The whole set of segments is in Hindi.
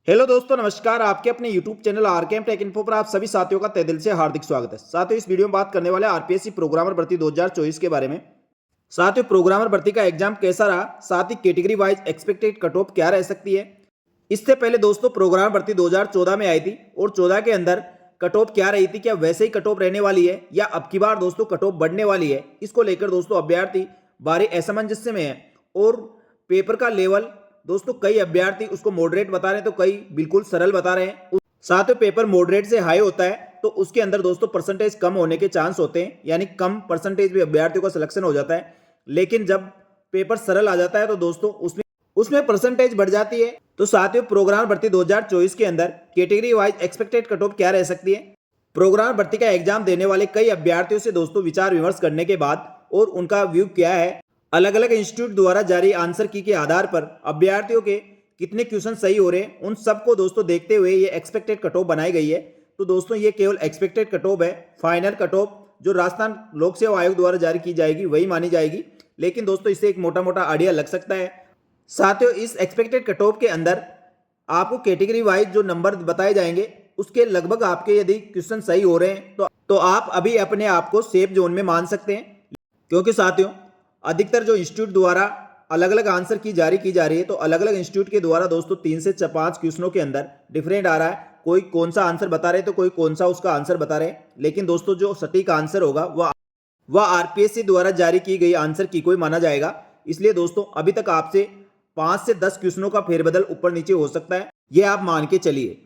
हेलो दोस्तों, नमस्कार। आपके अपने YouTube channel RKM take info पर आप सभी साथियों का तहे दिल से हार्दिक स्वागत है। साथियों, इस वीडियो में बात करने वाले आरपीएससी प्रोग्रामर भर्ती 2024 के बारे में। साथियों, प्रोग्रामर भर्ती का एग्जाम कैसा रहा, साथ ही category wise expected cut off क्या रह सकती है। इससे पहले दोस्तों प्रोग्रामर भर्ती 2014 में आई थी और 14 के अंदर कट ऑफ क्या रही थी, क्या वैसे ही कट ऑफ रहने वाली है या अब की बार दोस्तों कट ऑफ बढ़ने वाली है। इसको लेकर दोस्तों अभ्यर्थी भारी असमंजस्य में है और पेपर का लेवल दोस्तों कई अभ्यर्थी उसको मॉडरेट बता रहे हैं तो कई बिल्कुल सरल बता रहे हैं। साथ में पेपर मॉडरेट से हाई होता है तो उसके अंदर दोस्तों परसेंटेज कम होने के चांस होते हैं, यानी कम परसेंटेज भी अभ्यर्थियों का सिलेक्शन हो जाता है। लेकिन जब पेपर सरल आ जाता है तो दोस्तों उसमें उसमें परसेंटेज बढ़ जाती है। तो साथियों, प्रोग्राम भर्ती 2024 के अंदर category wise expected cut off क्या रह सकती है। प्रोग्राम भर्ती का एग्जाम देने वाले कई अभ्यर्थियों से दोस्तों विचार विमर्श करने के बाद और उनका व्यू क्या है, अलग अलग इंस्टीट्यूट द्वारा जारी आंसर की के आधार पर अभ्यर्थियों के कितने क्वेश्चन सही हो रहे हैं, उन सबको दोस्तों देखते हुए ये एक्सपेक्टेड कट ऑफ बनाई गई है। तो दोस्तों ये केवल एक्सपेक्टेड कट ऑफ है, फाइनल कट ऑफ जो राजस्थान लोक सेवा आयोग द्वारा जारी की जाएगी वही मानी जाएगी। लेकिन दोस्तों इससे एक मोटा मोटा आइडिया लग सकता है। साथियों, इस एक्सपेक्टेड कट ऑफ के अंदर आपको कैटेगरी वाइज जो नंबर बताए जाएंगे उसके लगभग आपके यदि क्वेश्चन सही हो रहे हैं तो आप अभी अपने आप को सेफ जोन में मान सकते हैं। क्योंकि साथियों, अधिकतर जो इंस्टीट्यूट द्वारा अलग अलग आंसर की जारी की जा रही है तो अलग अलग इंस्टीट्यूट के द्वारा दोस्तों 3 से 5 क्वेश्चनों के अंदर डिफरेंट आ रहा है। कोई कौन सा आंसर बता रहे तो कोई कौन सा उसका आंसर बता रहे। लेकिन दोस्तों जो सटीक आंसर होगा वह आरपीएससी द्वारा जारी की गई आंसर की कोई माना जाएगा। इसलिए दोस्तों अभी तक आपसे 5 से 10 क्वेश्चनों का फेरबदल ऊपर नीचे हो सकता है, यह आप मान के चलिए।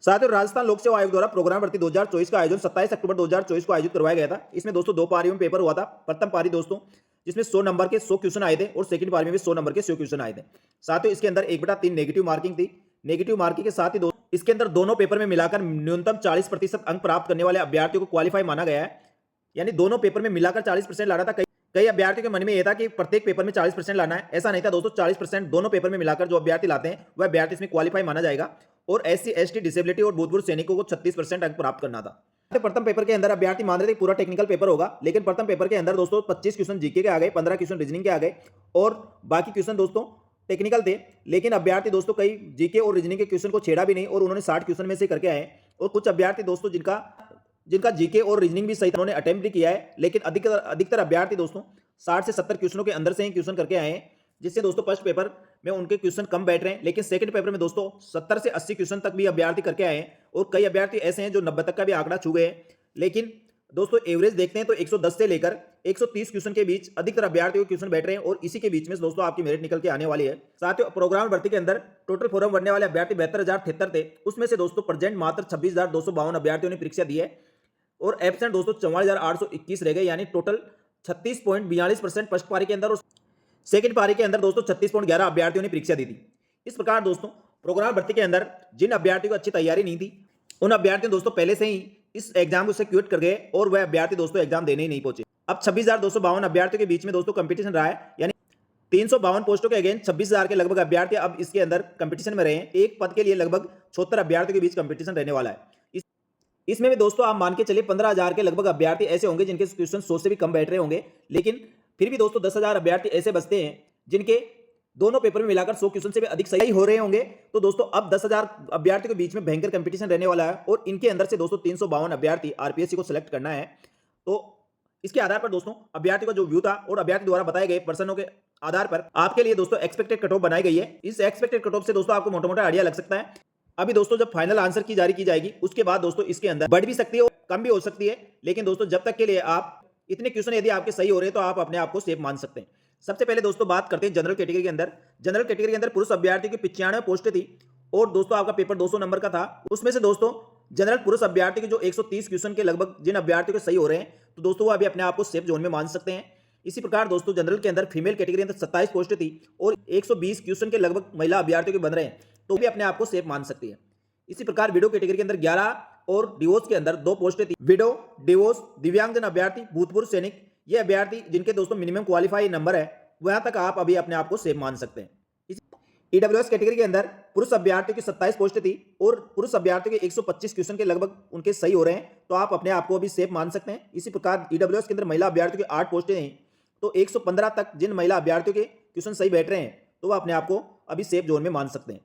साथियों, राजस्थान लोक सेवा आयोग द्वारा प्रोग्राम भर्ती 2024 का आयोजन 27 अक्टूबर 2024 को आयोजित करवाया गया था। इसमें दोस्तों 2 पारियों में पेपर हुआ था। प्रथम पारी दोस्तों जिसमें 100 नंबर के 100 क्वेश्चन आए थे और सेकंड पारी में भी 100 नंबर के 100 क्वेश्चन आए थे। साथियों, इसके अंदर 1/3 नेगेटिव मार्किंग थी। नेगेटिव मार्किंग के साथ ही दोस्तों इसके अंदर दोनों पेपर में मिलाकर न्यूनतम 40% अंक प्राप्त करने वाले अभ्यर्थियों को क्वालिफाई माना गया है। यानी दोनों पेपर में मिलाकर 40% लाना था। कई अभ्यर्थियों के मन में यह था कि प्रत्येक पेपर में 40% लाना है। ऐसा नहीं था दोस्तों, 40% दोनों पेपर में मिलाकर जो अभ्यर्थी लाते हैं वह अभ्यर्थी इसमें क्वालिफाई माना जाएगा। और एससी एसटी डिसेबिलिटी और भूतपूर्व सैनिकों को 36% अंक प्राप्त करना था। प्रथम पेपर के अंदर अभ्यर्थी मान रहे थे पूरा टेक्निकल पेपर होगा, लेकिन प्रथम पेपर के अंदर दोस्तों 25 क्वेश्चन जीके के आ गए, 15 क्वेश्चन रीजनिंग के आ गए और बाकी क्वेश्चन दोस्तों टेक्निकल थे। लेकिन अभ्यर्थी दोस्तों कई जीके और रीजनिंग के क्वेश्चन को छेड़ा भी नहीं और उन्होंने 60 क्वेश्चन में से करके आए। और कुछ अभ्यर्थी दोस्तों जिनका जीके और रीजनिंग भी सही था उन्होंने अटेम्प्ट भी किया है, लेकिन अधिकतर अभ्यर्थी दोस्तों 60 से 70 क्वेश्चनों के अंदर से ही क्वेश्चन करके आए हैं, जिससे दोस्तों फर्स्ट पेपर में उनके क्वेश्चन कम बैठ रहे हैं। लेकिन सेकंड पेपर में दोस्तों 70 से 80 क्वेश्चन तक भी अभ्यर्थी करके आए हैं और कई अभ्यर्थी ऐसे हैं जो 90 तक का भी आंकड़ा छू गए हैं। लेकिन दोस्तों एवरेज देखते हैं तो 110 से लेकर 130 क्वेश्चन के बीच अधिकतर अभ्यर्थियों के क्वेश्चन बैठ रहे हैं और इसी के बीच में दोस्तों आपकी मेरिट निकल के आने वाली है। साथियों, प्रोग्राम भर्ती के अंदर टोटल फॉर्म भरने वाले अभ्यर्थी 72,073 थे। उसमें से दोस्तों प्रेजेंट मात्र 26,252 अभ्यर्थियों ने परीक्षा दी है और एब्सेंट दोस्तों 44,821 रह गए, यानी टोटल 36.42% फर्स्ट पारी के अंदर और सेकंड पारी के अंदर दोस्तों 36.11 अभ्यर्थियों ने परीक्षा दी थी। इस प्रकार दोस्तों प्रोग्राम भर्ती के अंदर जिन अभ्यर्थियों को अच्छी तैयारी नहीं थी उन अभ्यर्थियों दोस्तों पहले से ही इस एग्जाम को से क्विट कर गए और वह अभ्यर्थी दोस्तों एग्जाम देने ही नहीं पहुंचे। अब 26,252 अभ्यर्थियों के बीच में दोस्तों कंपटीशन रहा है, यानी 352 पोस्टों के अगेंस्ट 26,000 के लगभग अभ्यर्थी अब इसके अंदर कंपटीशन में रहे हैं। एक पद के लिए लगभग 76 अभ्यर्थियों के बीच कंपटीशन रहने वाला है। इसमें भी दोस्तों आप मान के चलिए 15,000 के लगभग अभ्यर्थी ऐसे होंगे जिनके क्वेश्चन 100 से भी कम बैठ रहे होंगे। लेकिन फिर भी दोस्तों 10,000 अभ्यर्थी ऐसे बचते हैं जिनके दोनों पेपर में मिलाकर 100 क्वेश्चन से भी अधिक सही हो रहे होंगे। तो दोस्तों अब 10,000 अभ्यर्थियों के बीच में भयंकर कंपटीशन रहने वाला है और इनके अंदर से दोस्तों 352 अभ्यर्थी आरपीएससी को सिलेक्ट करना है। तो इसके आधार पर दोस्तों अभ्यर्थी का जो व्यू था और अभ्यर्थी द्वारा बताए गए पर्सनों के आधार पर आपके लिए दोस्तों एक्सपेक्टेड कट ऑफ बनाई गई है। इस एक्सपेक्टेड कट ऑफ से दोस्तों आपको मोटा मोटा आइडिया लग सकता है। अभी दोस्तों जब फाइनल आंसर की जारी की जाएगी उसके बाद दोस्तों इसके अंदर बढ़ भी सकती है और कम भी हो सकती है। लेकिन दोस्तों जब तक के लिए आप इतने क्वेश्चन यदि आपके सही हो रहे हैं तो आप अपने आप को सेफ मान सकते हैं। सबसे पहले दोस्तों बात करते हैं जनरल कैटेगरी के अंदर। जनरल कैटेगरी के अंदर पुरुष अभ्यर्थी की 95 पोस्टें थी और दोस्तों आपका पेपर 200 नंबर का था। उसमें से दोस्तों जनरल पुरुष अभ्यर्थी के जो 130 क्वेश्चन के लगभग जिन अभ्यर्थियों के सही हो रहे हैं तो दोस्तों वो अभी अपने आप को सेफ जोन में मान सकते हैं। इसी प्रकार दोस्तों जनरल के अंदर फीमेल कैटेगरी के अंदर 27 पोस्टें थी और 120 क्वेश्चन के लगभग महिला अभ्यर्थियों के बन रहे हैं तो भी अपने आप को सेफ मान सकती है। इसी प्रकार विडो कैटेगरी के अंदर 11 और डिवोर्स के अंदर 2 पोस्टें थी। विडो, डिवोर्स, दिव्यांगजन अभ्यर्थी, भूतपूर्व सैनिक, ये अभ्यर्थी जिनके दोस्तों मिनिमम क्वालिफाई नंबर है वहां तक आप अभी अपने आप को सेफ मान सकते हैं। ईडब्ल्यूएस कैटेगरी के अंदर पुरुष अभ्यर्थियों की 27 पोस्टें थी और पुरुष अभ्यर्थियों के 125 क्वेश्चन के लगभग उनके सही हो रहे हैं तो आप अपने आप को अभी सेफ मान सकते हैं। इसी प्रकार ईडब्ल्यूएस के अंदर महिला अभ्यर्थियों की 8 पोस्टें हैं तो 115 तक जिन महिला अभ्यर्थियों के क्वेश्चन सही बैठ रहे हैं तो वह अपने आप को अभी सेफ जोन में मान सकते हैं।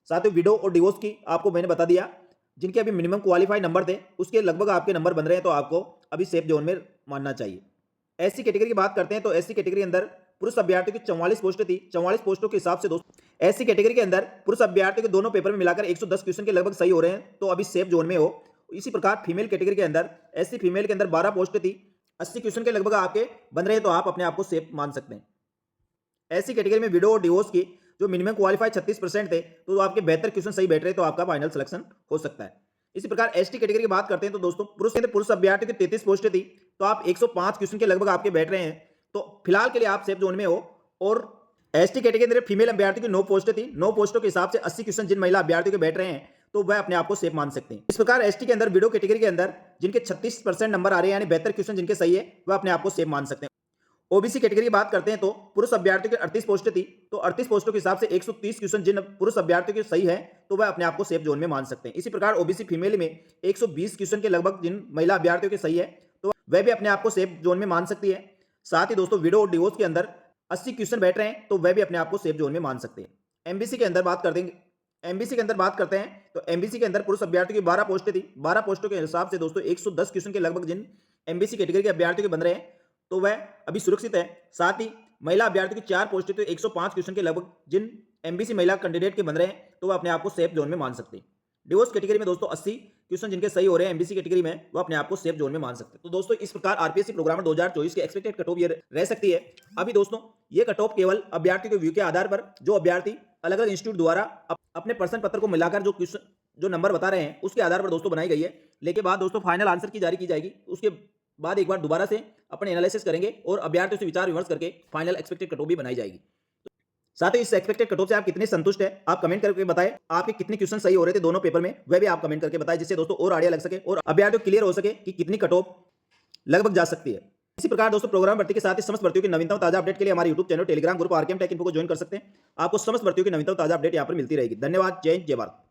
साथ ही विडो और डिवोर्स की आपको मैंने बता दिया। जिनके अभी मिनिमम क्वालिफाई नंबर थे उसके लगभग आपके नंबर बन रहे हैं, तो आपको अभी सेफ जोन में मानना चाहिए। एससी कैटेगरी की बात करते हैं तो एससी कैटेगरी के अंदर पुरुष अभ्यर्थियों की 44 पोस्टें थी। 44 पोस्टों के हिसाब से दोस्तों एससी कैटेगरी के अंदर पुरुष अभ्यर्थियों के दोनों पेपर में मिलाकर 110 क्वेश्चन के लगभग सही हो रहे हैं, तो अभी सेफ जोन में हो। इसी प्रकार फीमेल कैटेगरी के अंदर एससी फीमेल के अंदर 12 पोस्टें थी, 80 क्वेश्चन के लगभग आपके बन रहे हैं, तो आप अपने आप को सेफ मान सकते हैं। एससी कैटेगरी में विडो और डिवोर्स की जो मिनिमम क्वालिफाई 36% थे, तो आपके 72 क्वेश्चन सही बैठ रहे, तो आपका फाइनल सिलेक्शन हो सकता है। इसी प्रकार एसटी कैटेगरी की बात करते हैं तो दोस्तों पुरुष अभ्यर्थियों की 33 पोस्टें थी, तो आप 105 क्वेश्चन के लगभग आपके बैठ रहे हैं, तो फिलहाल के लिए आप सेफ जोन में हो। और एसटी कैटेगरी के अंदर फीमेल अभ्यर्थी की 9 पोस्टें थी, 9 पोस्टों के हिसाब से 80 क्वेश्चन जिन महिला अभ्यर्थियों के बैठ रहे हैं, तो वह अपने आप को सेफ मान सकते हैं। इस प्रकार एसटी के अंदर विडो कैटेगरी के अंदर जिनके 36% नंबर आ रहे हैं, यानी 72 क्वेश्चन जिनके सही है, वह अपने आप को सेफ मान सकते हैं। ओबीसी कैटेगरी की बात करते हैं तो पुरुष अभ्यर्थियों की 38 पोस्टें थी, तो 38 पोस्टों के हिसाब से 130 क्वेश्चन जिन पुरुष अभ्यर्थियों के सही है, तो वह अपने आप को सेफ जोन में मान सकते हैं। इसी प्रकार ओबीसी फीमेल में 120 क्वेश्चन के लगभग जिन महिला अभ्यर्थियों के सही है, तो वह भी अपने आप को सेफ जोन में मान सकती है। साथ ही दोस्तों विडो और डिवोर्स के अंदर 80 क्वेश्चन बैठ रहे हैं, तो वह भी अपने आप को सेफ जोन में मान सकते हैं। एमबीसी के अंदर बात करते हैं तो एमबीसी के अंदर पुरुष अभ्यर्थियों की 12 पोस्टें थी। 12 पोस्टों के हिसाब से दोस्तों 110 क्वेश्चन के लगभग जिन एमबीसी कैटेगरी के अभ्यर्थियों के बन रहे हैं, तो वह अभी सुरक्षित है। साथ ही महिला अभ्यर्थियों की 4 पोस्टें तो 105 क्वेश्चन के लगभग जिन एमबीसी महिला कैंडिडेट के बन रहे हैं, तो वह अपने आप को सेफ जोन में मान सकते हैं। डिवोर्स कैटेगरी में दोस्तों 80 क्वेश्चन जिनके सही हो रहे हैं एमबीसी कैटेगरी में, वो अपने आप को सेफ जोन में मान सकते हैं। तो दोस्तों इस प्रकार आरपीएससी प्रोग्रामर 2024 के एक्सपेक्टेड कट ऑफ ये रह सकती है। अभी दोस्तों ये कट ऑफ केवल अभ्यर्थी के व्यू के आधार पर, जो अभ्यर्थी अलग अलग इंस्टीट्यूट द्वारा अपने प्रश्न पत्र को मिलाकर जो नंबर बता रहे हैं, उसके आधार पर दोस्तों बनाई गई है। लेके बाद दोस्तों फाइनल आंसर की जारी की जाएगी, उसके बाद एक बार दोबारा से अपने एनालिसिस करेंगे और अभ्यर्थियों से विचार विमर्श करके फाइनल एक्सपेक्टेड कट ऑफ भी बनाई जाएगी। साथ ही इस एक्सपेक्टेड कट ऑफ से आप कितने संतुष्ट हैं, आप कमेंट करके बताएं। आपके कितने क्वेश्चन सही हो रहे थे दोनों पेपर में, वह भी आप कमेंट करके बताएं, जिससे दोस्तों और आइडिया लग सके और अभ्यर्थियों क्लियर हो सके कि कितनी कट ऑफ लगभग जा सकती है। इसी प्रकार दोस्तों प्रोग्राम भर्ती के साथ ही समस्त भर्तियों की नवीनतम ताजा अपडेट के लिए हमारे YouTube channel Telegram group RKM take info को ज्वाइन कर सकते हैं। आपको समस्त भर्तियों की नवीनतम ताजा अपडेट यहाँ पर मिलती रहेगी। धन्यवाद। जय हिंद, जय भारत।